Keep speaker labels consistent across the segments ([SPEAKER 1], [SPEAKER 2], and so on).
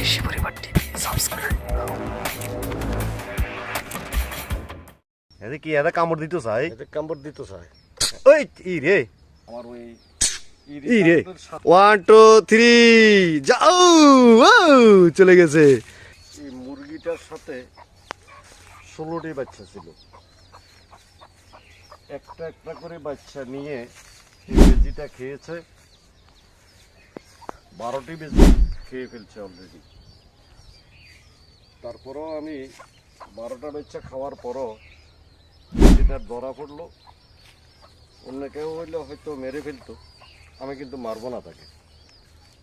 [SPEAKER 1] ঋষি পরিবার TV subscribe.
[SPEAKER 2] এতে কি এতে কামড় দিতে চাই?
[SPEAKER 3] এতে কামড় দিতে চায়।
[SPEAKER 2] ওই ই রে
[SPEAKER 3] আমার ওই
[SPEAKER 2] ই রে 1 2 3 যাও চলে গেছে।
[SPEAKER 3] এই মুরগিটার সাথে 16টি বাচ্চা ছিল। একটা একটা করে বাচ্চা নিয়ে এই বেজিটা খেয়েছে, 12টি বেজি খেয়ে ফেলছে অলরেডি। তারপরও আমি 12টা বাচ্চা খাওয়ার পরও বেজিটার ধরা পড়লো। অন্য কেউ হইলে হয়তো মেরে ফেলতো, আমি কিন্তু মারবো না তাকে,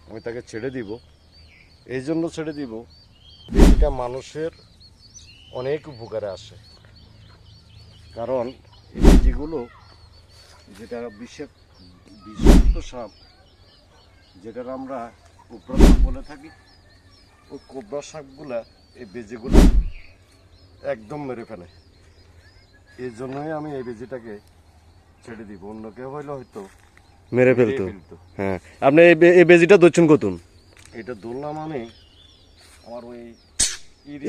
[SPEAKER 3] আমি তাকে ছেড়ে দিব। এই জন্য ছেড়ে দিব, বেজিটা মানুষের অনেক উপকারে আসে। কারণ এই বেজিগুলো যেটা বিষাক্ত সাপ, যেটার আমরা কোবরা সাপ বলে থাকি, ওই কোবরা সাপগুলা এই বেজিগুলো একদম মেরে ফেলে। এই জন্যই আমি এই বেজিটাকে ছেড়ে দিব। অন্য কেউ হইলে হয়তো
[SPEAKER 2] মেরে ফেলতো। হ্যাঁ, আপনি এই বেজিটা দচ্ছুন কতুন?
[SPEAKER 3] এটা ধরলাম আমি আমার ওই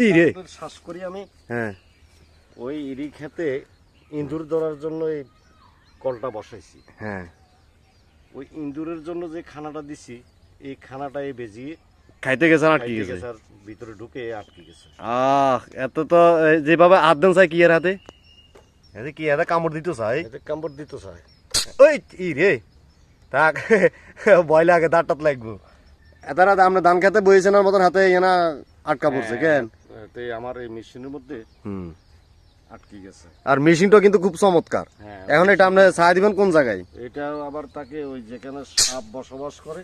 [SPEAKER 2] ইরে
[SPEAKER 3] শ্বাস করি আমি।
[SPEAKER 2] হ্যাঁ,
[SPEAKER 3] ওই ইরি খেতে ইঁদুর ধরার জন্য এই কলটা বসাইছি।
[SPEAKER 2] হ্যাঁ,
[SPEAKER 3] ওই ইঁদুরের জন্য যে খানাটা দিছি, এই খানাটা এই বেজিয়ে
[SPEAKER 2] খাইতে গেছে আর আটকে
[SPEAKER 3] খাইতে
[SPEAKER 2] গেছে।
[SPEAKER 3] গেছে আর ভিতরে ঢুকে আটকে গেছে।
[SPEAKER 2] এত তো যেভাবে হাত দেন চাই কি এর হাতে? এতে কি এতে কামড় দিতে চাই?
[SPEAKER 3] এতে কামড় দিতে চায়।
[SPEAKER 2] ওই ই রে থাক ভয় লাগে, দাঁতটাত লাগবো। এতারা আমরা ধান খেতে বইছেন মতন হাতে এনা আটকা পড়ছে কেন?
[SPEAKER 3] এতে আমার এই মেশিনের মধ্যে
[SPEAKER 2] হুম,
[SPEAKER 3] আটকে গেছে।
[SPEAKER 2] আর মেশিনটা কিন্তু খুব চমৎকার।
[SPEAKER 3] হ্যাঁ,
[SPEAKER 2] এখন এটা আপনি ছায়া দিবেন কোন জায়গায়?
[SPEAKER 3] এটা আবার তাকে ওই যেখানে সাপ বসবাস করে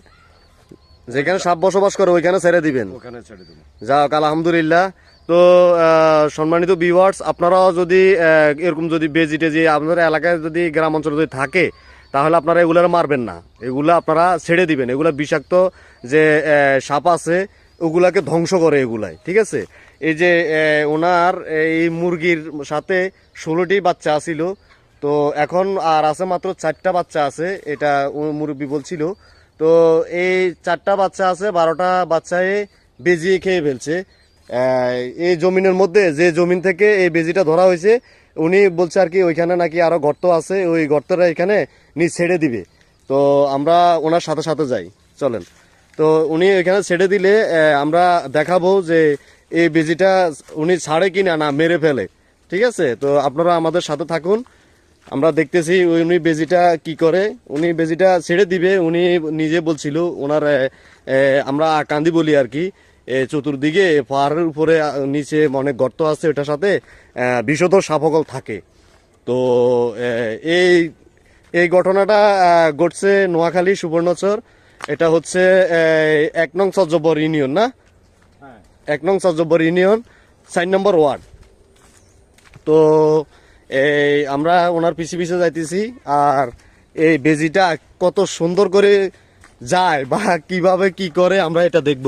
[SPEAKER 2] যেখানে সাপ বসবাস করে ওইখানে ছেড়ে দিবেন।
[SPEAKER 3] ওখানে ছেড়ে দেবো।
[SPEAKER 2] যাক আলহামদুলিল্লাহ। তো সম্মানিত ভিউয়ার্স, আপনারাও যদি এরকম যদি বেজি টেজি আপনাদের এলাকায় যদি গ্রাম অঞ্চলে যদি থাকে, তাহলে আপনারা এগুলো মারবেন না, এগুলো আপনারা ছেড়ে দিবেন। এগুলা বিষাক্ত যে সাপ আছে ওগুলাকে ধ্বংস করে এগুলাই, ঠিক আছে? এই যে ওনার এই মুরগির সাথে 16টি বাচ্চা আছিল, তো এখন আর আছে মাত্র 4টা বাচ্চা আছে, এটা মুরব্বী বলছিল। তো এই 4টা বাচ্চা আছে, 12টা বাচ্চায় বেজিয়ে খেয়ে ফেলছে। এই জমিনের মধ্যে যে জমিন থেকে এই বেজিটা ধরা হয়েছে, উনি বলছে আর কি ওইখানে নাকি আরো গর্ত আছে, ওই গর্তটা এখানে নিয়ে ছেড়ে দিবে। তো আমরা ওনার সাথে সাথে যাই, চলেন। তো উনি ওইখানে ছেড়ে দিলে আমরা দেখাবো যে এই বেজিটা উনি ছাড়ে কিনা না মেরে ফেলে, ঠিক আছে? তো আপনারা আমাদের সাথে থাকুন, আমরা দেখতেছি উনি বেজিটা কি করে। উনি বেজিটা ছেড়ে দিবে, উনি নিজে বলছিল ওনার আমরা কান্দি বলি আর কি, চতুর্দিকে পাহাড়ের উপরে নিচে অনেক গর্ত আছে, ওটার সাথে বিষধর সাপকল থাকে। তো এই এই ঘটনাটা ঘটছে নোয়াখালী সুবর্ণচর। এটা হচ্ছে 1 নং সজ্জবর ইউনিয়ন, না?
[SPEAKER 3] হ্যাঁ,
[SPEAKER 2] 1 নং সজ্জবর ইউনিয়ন, 4 নম্বর ওয়ার্ড। তো এই আমরা ওনার পিছে পিছে যাইতেছি, আর এই বেজিটা কত সুন্দর করে যায় বা কিভাবে কি করে আমরা এটা দেখব।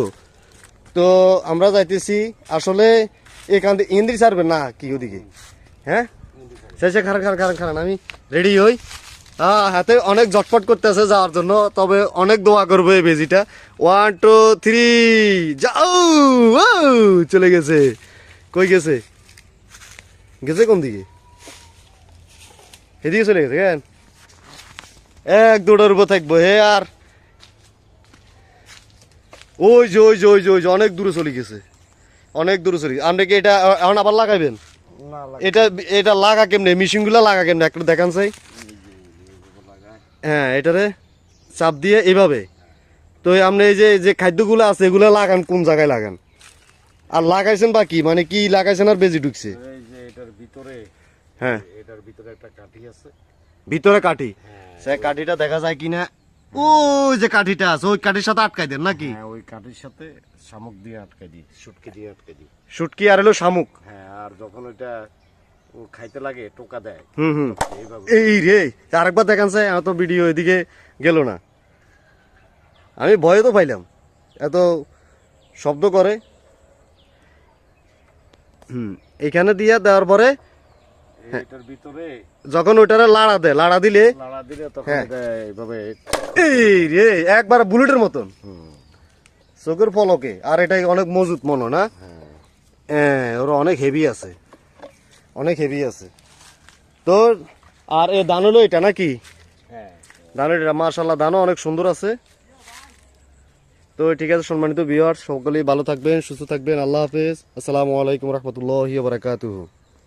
[SPEAKER 2] তো আমরা যাইতেছি আসলে এখান থেকে ইন্দ্রি ছাড়বে না কি ওদিকে? হ্যাঁ, শেষে খারান আমি রেডি হই। হাতে অনেক জটপট করতেছে যাওয়ার জন্য, তবে অনেক দোয়া করবো এই বেজিটা। 1 2 3 যাও চলে গেছে। কই গেছে? গেছে কোন দিকে? এদিকে চলে গেছে কেন? এক দৌড়ার উপর থাকবো হে। আর ওই যে ওই যে ওই যে ওই যে অনেক দূরে চলে গেছে, অনেক দূরে চলে গেছে। আপনি কি এটা এখন আবার লাগাইবেন? এটা এটা লাগা কেমনে? মেশিনগুলা লাগা কেমনে একটা দেখান চাই। হ্যাঁ, এটারে চাপ দিয়ে এইভাবে। তো আপনি এই যে যে খাদ্যগুলো আছে এগুলো লাগান কোন জায়গায় লাগান? আর লাগাইছেন বা কি মানে কি লাগাইছেন আর বেজি ঢুকছে?
[SPEAKER 3] এই যে এটার ভিতরে,
[SPEAKER 2] হ্যাঁ,
[SPEAKER 3] এটার ভিতরে একটা কাঠি আছে।
[SPEAKER 2] ভিতরে কাঠি, সে কাঠিটা দেখা যায় কিনা? ওই যে কাঠিটা আছে, ওই কাঠির সাথে আটকাই দেন নাকি?
[SPEAKER 3] হ্যাঁ, ওই কাঠির সাথে শামুক দিয়ে আটকে দিই, শুটকি দিয়ে আটকে দিই।
[SPEAKER 2] শুটকি আর হলো শামুক।
[SPEAKER 3] হ্যাঁ, আর যখন এটা ও খাইতে লাগে টোকা দেয়।
[SPEAKER 2] হুম,
[SPEAKER 3] এইভাবে
[SPEAKER 2] এই রে আরেকবার দেখান চাই, আমার তো ভিডিও এদিকে গেল না, আমি ভয়ে তো পাইলাম, এত শব্দ করে। এখানে দিয়া দেওয়ার পরে
[SPEAKER 3] এটার ভিতরে
[SPEAKER 2] যখন ওইটারে লাড়া দিলে
[SPEAKER 3] লাড়া দিলে তখন
[SPEAKER 2] হ্যাঁ।
[SPEAKER 3] এটা এইভাবে
[SPEAKER 2] এই রে একবার বুলেটের মতন চোখের পলকে। আর এটা অনেক মজুত মনে হয় না? হ্যাঁ, ওরা অনেক হেভি আছে, অনেক হেভি আছে। তো আর এ দান হলো এটা নাকি?
[SPEAKER 3] হ্যাঁ,
[SPEAKER 2] দান এটা মাশাআল্লাহ, দানও অনেক সুন্দর আছে। তো ঠিক আছে সম্মানিত ভিউয়ার্স, সকলেই ভালো থাকবেন, সুস্থ থাকবেন। আল্লাহ হাফেজ। আসসালামু আলাইকুম রহমতুল্লাহি ওয়া বারাকাতুহু।